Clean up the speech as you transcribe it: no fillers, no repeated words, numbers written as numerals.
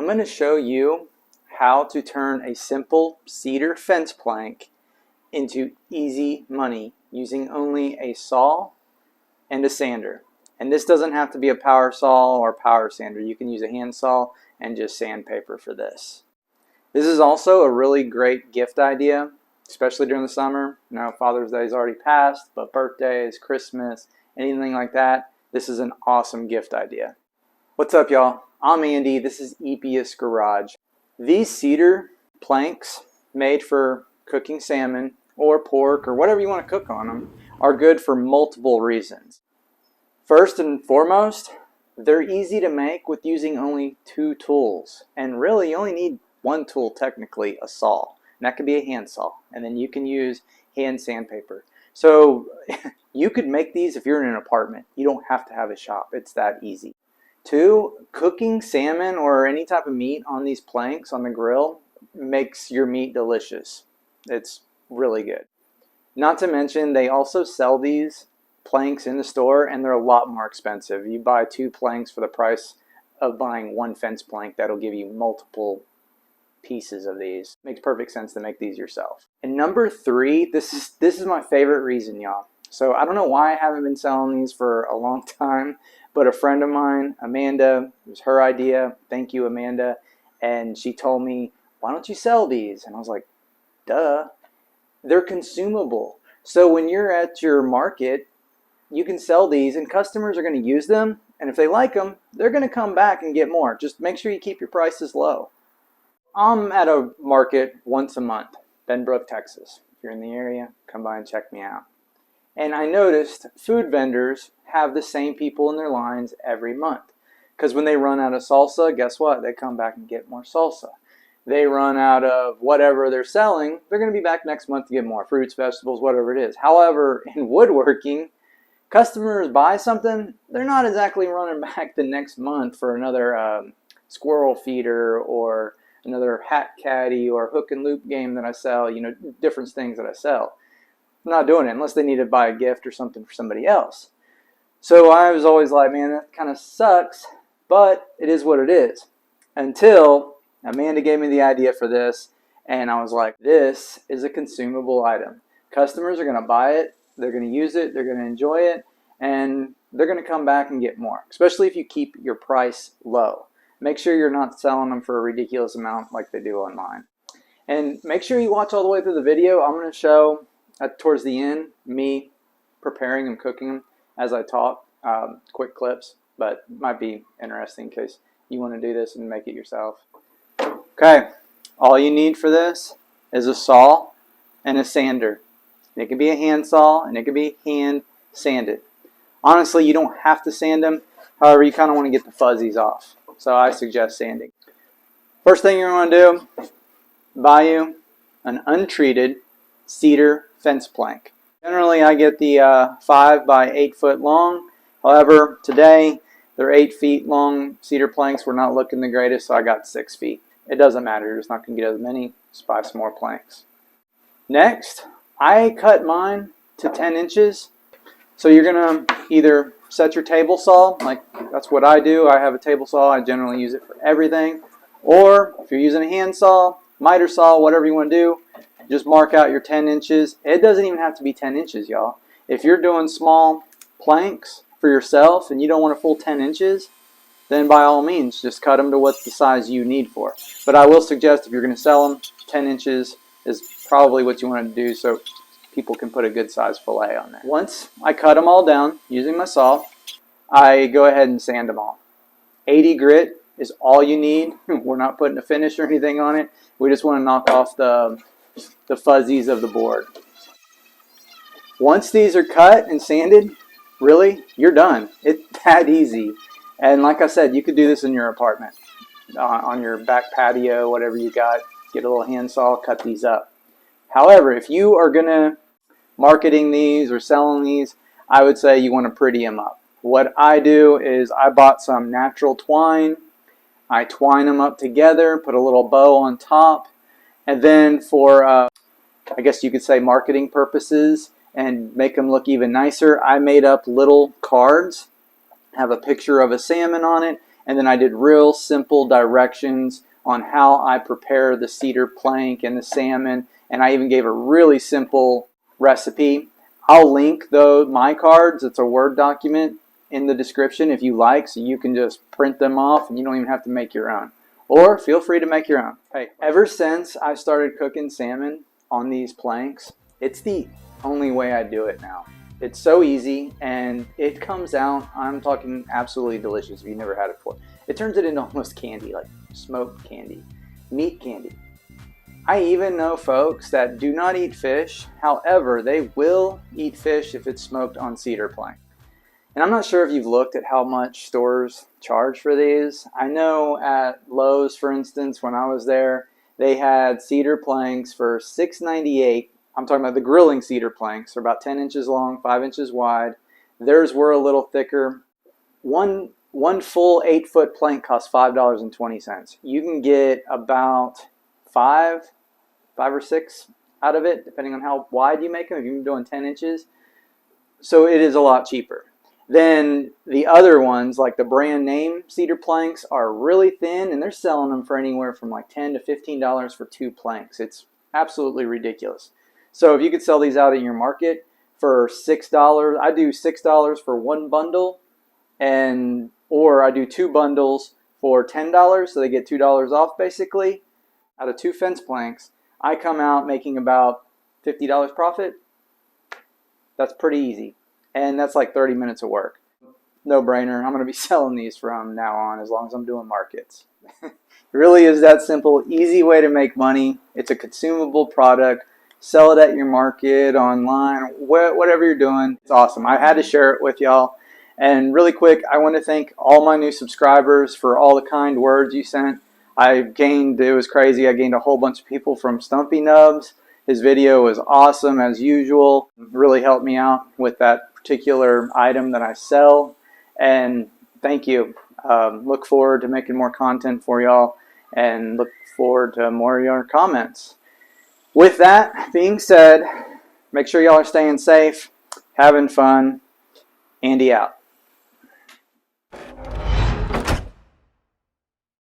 going to show you how to turn a simple cedar fence plank into easy money using only a saw and a sander. And this doesn't have to be a power saw or power sander. You can use a hand saw and just sandpaper for this. This is also a really great gift idea, especially during the summer. Now Father's Day is already passed, but birthdays, Christmas, anything like that, this is an awesome gift idea. What's up, y'all? I'm Andy. This is Epeius Garage. These cedar planks made for cooking salmon or pork or whatever you want to cook on them are good for multiple reasons. First and foremost, they're easy to make with using only 2 tools. And really, you only need 1 tool, technically, a saw. And that could be a hand saw. And then you can use hand sandpaper. So you could make these if you're in an apartment. You don't have to have a shop. It's that easy. 2, cooking salmon or any type of meat on these planks on the grill makes your meat delicious. It's really good. Not to mention, they also sell these planks in the store and they're a lot more expensive. You buy 2 planks for the price of buying 1 fence plank. That'll give you multiple pieces of these. Makes perfect sense to make these yourself. And number 3, this is my favorite reason, y'all. So I don't know why I haven't been selling these for a long time, but a friend of mine, Amanda, it was her idea. Thank you, Amanda. And she told me, why don't you sell these? And I was like, duh. They're consumable. So when you're at your market, you can sell these and customers are going to use them. And if they like them, they're going to come back and get more. Just make sure you keep your prices low. I'm at a market once a month, Benbrook, Texas. If you're in the area, come by and check me out. And I noticed food vendors have the same people in their lines every month. Because when they run out of salsa, guess what? They come back and get more salsa. They run out of whatever they're selling, they're going to be back next month to get more fruits, vegetables, whatever it is. However, in woodworking, customers buy something, they're not exactly running back the next month for another squirrel feeder or another hat caddy or hook and loop game that I sell, you know, different things that I sell. I'm not doing it unless they need to buy a gift or something for somebody else. So I was always like, man, that kind of sucks, but it is what it is. Until Amanda gave me the idea for this, and I was like, this is a consumable item. Customers are going to buy it, they're going to use it, they're going to enjoy it, and they're going to come back and get more, especially if you keep your price low. Make sure you're not selling them for a ridiculous amount like they do online. And make sure you watch all the way through the video. I'm going to show towards the end me preparing and cooking them as I talk, quick clips, but it might be interesting in case you want to do this and make it yourself. Okay, all you need for this is a saw and a sander. It can be a hand saw and it can be hand sanded. Honestly, you don't have to sand them. However, you kind of want to get the fuzzies off. So I suggest sanding. First thing you're going to do, buy you an untreated cedar fence plank. Generally, I get the 5 by 8 foot long. However, today they're 8 feet long cedar planks. We're not looking the greatest, so I got 6 feet. It doesn't matter. You're just not going to get as many. Just buy some more planks. Next, I cut mine to 10 inches. So you're going to either set your table saw, like that's what I do. I have a table saw. I generally use it for everything. Or if you're using a hand saw, miter saw, whatever you want to do, just mark out your 10 inches. It doesn't even have to be 10 inches, y'all. If you're doing small planks for yourself and you don't want a full 10 inches, then by all means, just cut them to what the size you need for. But I will suggest if you're going to sell them, 10 inches is probably what you want to do so people can put a good size fillet on there. Once I cut them all down using my saw, I go ahead and sand them all. 80 grit is all you need. We're not putting a finish or anything on it. We just want to knock off the fuzzies of the board. Once these are cut and sanded, really, you're done. It's that easy. And like I said, you could do this in your apartment, on your back patio, whatever you got. Get a little handsaw, cut these up. However, if you are going to marketing these or selling these, I would say you want to pretty them up. What I do is I bought some natural twine. I twine them up together, put a little bow on top, and then for, I guess you could say marketing purposes and make them look even nicer, I made up little cards, have a picture of a salmon on it, And then I did real simple directions on how I prepare the cedar plank and the salmon. And I even gave a really simple recipe. I'll link though my cards. It's a Word document in the description if you like, so you can just print them off and you don't even have to make your own. Or feel free to make your own. Hey, ever since I started cooking salmon on these planks, it's the only way I do it now. It's so easy and it comes out, I'm talking absolutely delicious if you've never had it before. It turns it into almost candy, like smoked candy, meat candy. I even know folks that do not eat fish, however, they will eat fish if it's smoked on cedar plank. And I'm not sure if you've looked at how much stores charge for these. I know at Lowe's, for instance, when I was there, they had cedar planks for $6.98. I'm talking about the grilling cedar planks. They're about 10 inches long, 5 inches wide. Theirs were a little thicker. One full 8-foot plank costs $5.20. You can get about five or six out of it, depending on how wide you make them, if you're doing 10 inches. So it is a lot cheaper. Then the other ones, like the brand name cedar planks, are really thin, and they're selling them for anywhere from like $10 to $15 for 2 planks. It's absolutely ridiculous. So if you could sell these out in your market for $6, I do $6 for 1 bundle, or I do 2 bundles for $10, so they get $2 off basically. Out of 2 fence planks, I come out making about $50 profit. That's pretty easy. And that's like 30 minutes of work. No brainer. I'm going to be selling these from now on as long as I'm doing markets. It really is that simple, easy way to make money. It's a consumable product. Sell it at your market, online, whatever you're doing. It's awesome. I had to share it with y'all. And really quick, I want to thank all my new subscribers for all the kind words you sent. It was crazy. I gained a whole bunch of people from Stumpy Nubs. His video was awesome as usual. It really helped me out with that particular item that I sell. And thank you. Look forward to making more content for y'all and look forward to more of your comments. With that being said, make sure y'all are staying safe, having fun. Andy out.